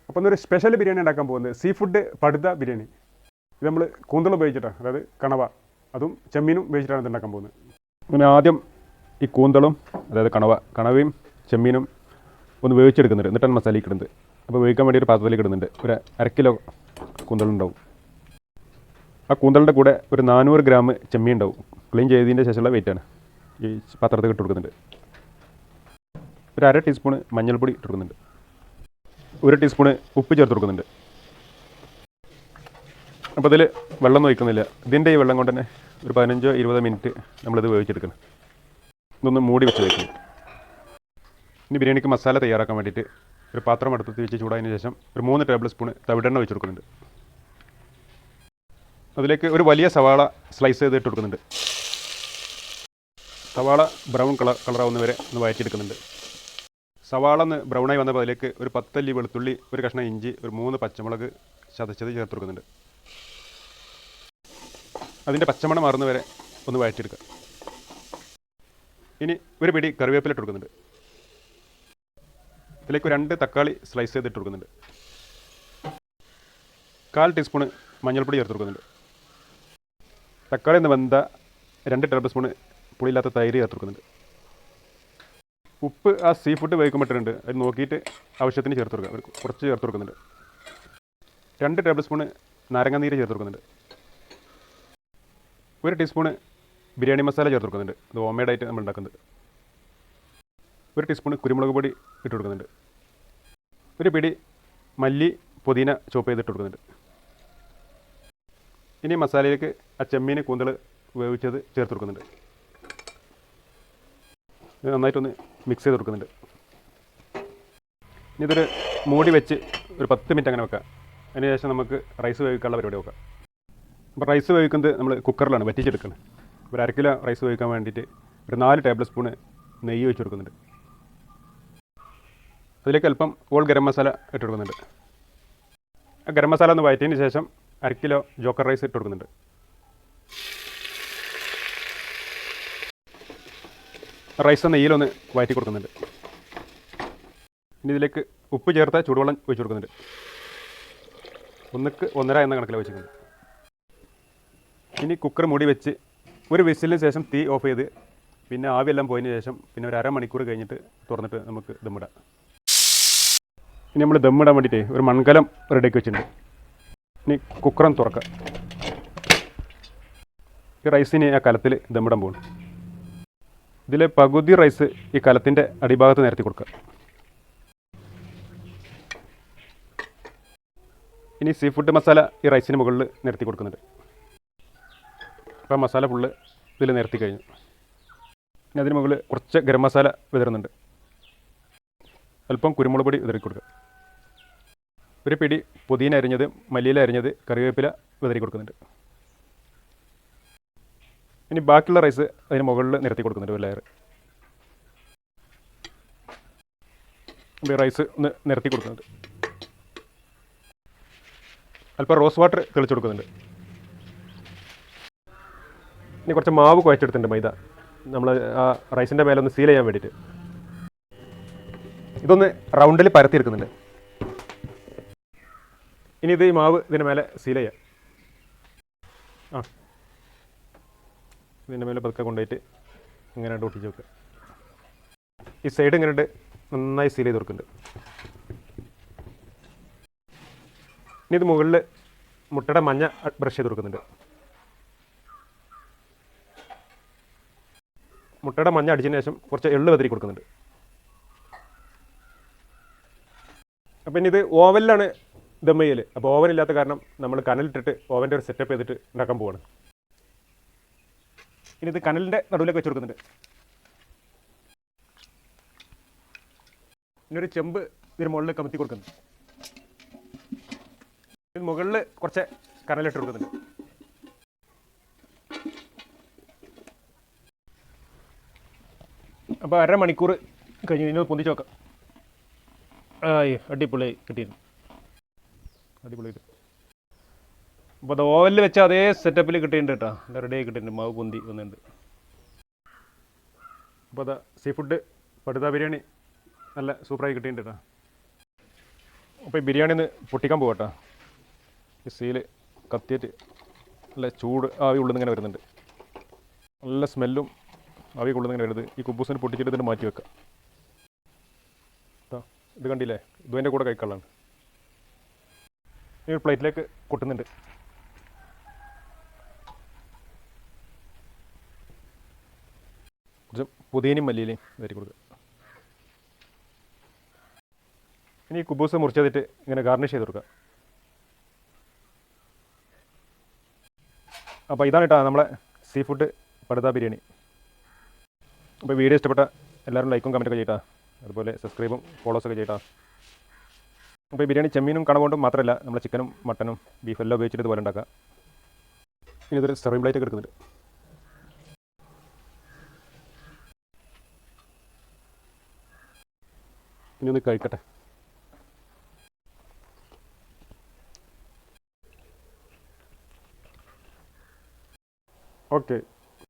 അപ്പോൾ ഇന്നൊരു സ്പെഷ്യൽ ബിരിയാണി ഉണ്ടാക്കാൻ പോകുന്നത് സീ ഫുഡ് പടുത ബിരിയാണി. ഇത് നമ്മൾ കൂന്തൽ ഉപയോഗിച്ചിട്ടാണ്, അതായത് കണവ, അതും ചെമ്മീനും ഉപയോഗിച്ചിട്ടാണ് ഇത് ഉണ്ടാക്കാൻ പോകുന്നത്. പിന്നെ ആദ്യം ഈ കൂന്തളും അതായത് കണവയും ചെമ്മീനും ഒന്ന് വേവിച്ചെടുക്കുന്നുണ്ട്, എന്നിട്ടാണ് മസാലയ്ക്ക് ഇടുന്നത്. അപ്പോൾ വേവിക്കാൻ വേണ്ടി ഒരു പാത്രത്തിലേക്ക് ഇടുന്നുണ്ട്. ഒരു 1/2 കിലോ കൂന്തളുണ്ടാവും. ആ കൂന്തളിൻ്റെ കൂടെ ഒരു 400 ഗ്രാം ചെമ്മീൻ ഉണ്ടാവും. ക്ലീൻ ചെയ്തതിൻ്റെ ശേഷമുള്ള വെയിറ്റാണ് ഈ പാത്രത്തിൽ ഇട്ട് കൊടുക്കുന്നുണ്ട്. ഒരു 1/2 ടീസ്പൂൺ മഞ്ഞൾപ്പൊടി ഇട്ട് കൊടുക്കുന്നുണ്ട്. 1 ടീസ്പൂൺ ഉപ്പ് ചേർത്ത് കൊടുക്കുന്നുണ്ട്. അപ്പോൾ അതിൽ വെള്ളം ഒഴിക്കുന്നില്ല. ഇതിൻ്റെ ഈ വെള്ളം കൊണ്ട് തന്നെ ഒരു 15-20 മിനിറ്റ് നമ്മളിത് വേവിച്ചെടുക്കണം. ഇതൊന്ന് മൂടി വെച്ച് വയ്ക്കണം. ഇനി ബിരിയാണിക്ക് മസാല തയ്യാറാക്കാൻ വേണ്ടിയിട്ട് ഒരു പാത്രം അടുപ്പത്ത് വെച്ച് ചൂടായതിനു ശേഷം ഒരു 3 ടേബിൾ സ്പൂൺ തവിടെണ്ണ ഒഴിച്ച് കൊടുക്കുന്നുണ്ട്. അതിലേക്ക് ഒരു വലിയ സവാള സ്ലൈസ് ചെയ്ത് ഇട്ട് കൊടുക്കുന്നുണ്ട്. സവാള ബ്രൗൺ കളറാവുന്ന വരെ ഒന്ന് വഴറ്റിയെടുക്കുന്നുണ്ട്. സവാള ഒന്ന് ബ്രൗണായി വന്നപ്പോൾ അതിലേക്ക് ഒരു 10 അല്ലി വെളുത്തുള്ളി, ഒരു കഷ്ണം ഇഞ്ചി, ഒരു 3 പച്ചമുളക് ചതച്ചത് ചേർത്ത് കൊടുക്കുന്നുണ്ട്. അതിൻ്റെ പച്ചമണം മാറുന്ന വരെ ഒന്ന് വഴറ്റിയെടുക്കുക. ഇനി ഒരു പിടി കറിവേപ്പില ഇട്ട് കൊടുക്കുന്നുണ്ട്. ഇതിലേക്ക് 2 തക്കാളി സ്ലൈസ് ചെയ്തിട്ട് കൊടുക്കുന്നുണ്ട്. 1/4 ടീസ്പൂൺ മഞ്ഞൾപ്പൊടി ചേർത്ത് കൊടുക്കുന്നുണ്ട്. തക്കാളി ഒന്ന് വെന്ത 2 ടേബിൾ സ്പൂൺ പുളിയില്ലാത്ത തൈര് ചേർത്ത് കൊടുക്കുന്നുണ്ട്. ഉപ്പ് ആ സീ ഫുഡ് വേവിക്കുമ്പോട്ടുണ്ട്, അത് നോക്കിയിട്ട് ആവശ്യത്തിന് ചേർത്ത് കൊടുക്കുക. കുറച്ച് ചേർത്ത് കൊടുക്കുന്നുണ്ട്. 2 ടേബിൾ സ്പൂൺ നാരങ്ങാനീര് ചേർത്ത് കൊടുക്കുന്നുണ്ട്. 1 ടീസ്പൂൺ ബിരിയാണി മസാല ചേർത്ത് കൊടുക്കുന്നുണ്ട്. അത് ഹോം മെയ്ഡായിട്ട് നമ്മൾ ഉണ്ടാക്കുന്നത്. 1 ടീസ്പൂൺ കുരുമുളക് പൊടി ഇട്ട് കൊടുക്കുന്നുണ്ട്. ഒരു പിടി മല്ലി പുതിന ചോപ്പ് ചെയ്തിട്ട് കൊടുക്കുന്നുണ്ട്. ഇനി മസാലയിലേക്ക് ആ ചെമ്മീൻ കൂന്തൽ വേവിച്ചത് ചേർത്ത് കൊടുക്കുന്നുണ്ട്. നന്നായിട്ടൊന്ന് മിക്സ് ചെയ്ത് കൊടുക്കുന്നുണ്ട്. ഇനി ഇതൊരു മൂടി വെച്ച് ഒരു 10 മിനിറ്റ് അങ്ങനെ വെക്കാം. അതിന് ശേഷം നമുക്ക് റൈസ് വേവിക്കാനുള്ള പരിപാടി വെക്കാം. അപ്പോൾ റൈസ് വേവിക്കുന്നത് നമ്മൾ കുക്കറിലാണ് വറ്റിച്ചെടുക്കുന്നത്. ഒരു 1/2 കിലോ റൈസ് വേവിക്കാൻ വേണ്ടിയിട്ട് ഒരു 4 ടേബിൾ സ്പൂൺ നെയ്യ് ഒഴിച്ച് കൊടുക്കുന്നുണ്ട്. അതിലേക്ക് അല്പം ഓൾ ഗരം മസാല ഇട്ട് കൊടുക്കുന്നുണ്ട്. ആ ഗരം മസാല ഒന്ന് വഴറ്റിയതിന് ശേഷം 1/2 കിലോ ജോക്കർ റൈസ് ഇട്ട് കൊടുക്കുന്നുണ്ട്. റൈസ് നെയ്യിലൊന്ന് വഴറ്റി കൊടുക്കുന്നുണ്ട്. ഇനി ഇതിലേക്ക് ഉപ്പ് ചേർത്ത ചൂടുവെള്ളം ഒഴിച്ച് കൊടുക്കുന്നുണ്ട്. 1:1 1/2 എന്ന കണക്കിൽ വെച്ചിട്ടുണ്ട്. ഇനി കുക്കർ മൂടി വെച്ച് ഒരു വിസിലിന് ശേഷം തീ ഓഫ് ചെയ്ത് പിന്നെ ആവിയെല്ലാം പോയതിന് ശേഷം പിന്നെ ഒരു 1/2 മണിക്കൂർ കഴിഞ്ഞിട്ട് തുറന്നിട്ട് നമുക്ക് ദമ്മിടാം. ഇനി നമ്മൾ ദമ്മിടാൻ വേണ്ടിയിട്ട് ഒരു മൺകലം റെഡിയാക്കി വെച്ചിട്ടുണ്ട്. ഇനി കുക്കറൊന്ന് തുറക്കാം. ഈ റൈസിന് ആ കലത്തിൽ ദമ്മിടാൻ പോകണം. ഇതിൽ പകുതി റൈസ് ഈ കലത്തിൻ്റെ അടിഭാഗത്ത് നിരത്തി കൊടുക്കുക. ഇനി സീ ഫുഡ് മസാല ഈ റൈസിന് മുകളിൽ നിരത്തി കൊടുക്കുന്നുണ്ട്. അപ്പോൾ മസാല ഫുള്ള് ഇതിൽ നിരത്തി കഴിഞ്ഞു. ഇനി അതിന് മുകളിൽ കുറച്ച് ഗരം മസാല വിതറുന്നുണ്ട്. അല്പം കുരുമുളക് പൊടി വിതറി കൊടുക്കുക. ഒരു പിടി പുതിന അരിഞ്ഞത്, മല്ലിയില അരിഞ്ഞത്, കറിവേപ്പില വിതറി കൊടുക്കുന്നുണ്ട്. ഇനി ബാക്കിയുള്ള റൈസ് അതിന് മുകളിൽ നിരത്തി കൊടുക്കുന്നുണ്ട് ഒരു ലെയർ. റൈസ് ഒന്ന് നിരത്തി കൊടുക്കുന്നുണ്ട്. അല്പം റോസ് വാട്ടർ തെളിച്ച് കൊടുക്കുന്നുണ്ട്. ഇനി കുറച്ച് മാവ് കുഴച്ചെടുത്തിട്ടുണ്ട്, മൈദ, നമ്മൾ ആ റൈസിൻ്റെ മേലെ ഒന്ന് സീൽ ചെയ്യാൻ വേണ്ടിയിട്ട്. ഇതൊന്ന് റൗണ്ടിൽ പരത്തിയെടുക്കുന്നുണ്ട്. ഇനി ഇത് ഈ മാവ് ഇതിൻ്റെ മേലെ സീൽ ചെയ്യാം. ഇതിൻ്റെ മേലെ പതുക്കെ കൊണ്ടുപോയിട്ട് ഇങ്ങനെ ഒട്ടിച്ച് വെക്കുക. ഈ സൈഡ് ഇങ്ങനെ നന്നായി സീൽ ചെയ്ത് കൊടുക്കുന്നുണ്ട്. ഇനി ഇത് മുകളിൽ മുട്ടയുടെ മഞ്ഞ ബ്രഷ് ചെയ്ത് കൊടുക്കുന്നുണ്ട്. മുട്ടയുടെ മഞ്ഞ അടിച്ചതിന് ശേഷം കുറച്ച് എള്ള് വെതിരി കൊടുക്കുന്നുണ്ട്. അപ്പം ഇനി ഇത് ഓവനിലാണ് ദം ചെയ്യൽ. അപ്പോൾ ഓവൻ ഇല്ലാത്ത കാരണം നമ്മൾ കനലിട്ടിട്ട് ഓവൻ്റെ ഒരു സെറ്റപ്പ് ചെയ്തിട്ട് ഉണ്ടാക്കാൻ പോവാണ്. ഇനി ഇത് കനലിൻ്റെ നടുവിലേക്ക് വെച്ച് കൊടുക്കുന്നുണ്ട്. ഇനി ഒരു ചെമ്പ് ഇതിന് മുകളിൽ കമത്തി കൊടുക്കുന്നുണ്ട്. ഇത് മുകളിൽ കുറച്ച് കനലിട്ട് കൊടുക്കുന്നുണ്ട്. അപ്പോൾ 1/2 മണിക്കൂർ കഴിഞ്ഞ് ഇനി പൊന്തിച്ച് നോക്കാം. അടിപൊളി കിട്ടിയിരുന്നു, അടിപൊളി കിട്ടും. അപ്പോൾ അത് ഓവനിൽ വെച്ച് അതേ സെറ്റപ്പിൽ കിട്ടിയിട്ടുണ്ട് കേട്ടോ. റെഡി ആയി കിട്ടിയിട്ടുണ്ട്, മാവ് പൊന്തി വന്നിട്ടുണ്ട്. അപ്പോൾ അതാ സീ ഫുഡ് പടുത ബിരിയാണി നല്ല സൂപ്പറായി കിട്ടിയിട്ടുണ്ട് കേട്ടോ. അപ്പോൾ ഈ ബിരിയാണി ഒന്ന് പൊട്ടിക്കാൻ പോകട്ടോ. ഈ സീല് കത്തിയിട്ട് നല്ല ചൂട് ആവി ഉള്ളിൽ നിന്ന് ഇങ്ങനെ വരുന്നുണ്ട്. നല്ല സ്മെല്ലും ആവി ഉള്ളിൽ നിന്ന് ഇങ്ങനെ വരുന്നത്. ഈ കുബൂസിന് പൊട്ടിച്ചിട്ട് ഇതിന് മാറ്റി വെക്കാം കേട്ടോ. ഇത് കണ്ടില്ലേ, ഇതിൻ്റെ കൂടെ കഴിക്കാനുള്ളതാണ്. ഈ ഒരു പ്ലേറ്റിലേക്ക് കൊട്ടുന്നുണ്ട്. കുറച്ച് പുതിയനും മല്ലിയിലയും വരി കൊടുക്കുക. ഇനി ഈ കുബൂസ് മുറിച്ചതിട്ട് ഇങ്ങനെ ഗാർണിഷ് ചെയ്ത് കൊടുക്കുക. അപ്പോൾ ഇതാണ് കേട്ടോ നമ്മളെ സീ ഫുഡ് പടുത ബിരിയാണി. അപ്പോൾ വീഡിയോ ഇഷ്ടപ്പെട്ട എല്ലാവരും ലൈക്കും കമൻറ്റൊക്കെ ചെയ്യട്ടാ. അതുപോലെ സബ്സ്ക്രൈബും ഫോളോസൊക്കെ ചെയ്യട്ടാ. അപ്പോൾ ഈ ബിരിയാണി ചെമ്മീനും കണവ മാത്രമല്ല, നമ്മൾ ചിക്കനും മട്ടനും ബീഫെല്ലാം ഉപയോഗിച്ചിട്ട് ഇതുപോലെ ഉണ്ടാക്കാം. ഇനി ഇതൊരു സെർവിംഗ് പ്ലേറ്റൊക്കെ എടുക്കുന്നുണ്ട്. ഇനി ഒന്ന് കഴിക്കട്ടെ. ഓക്കെ.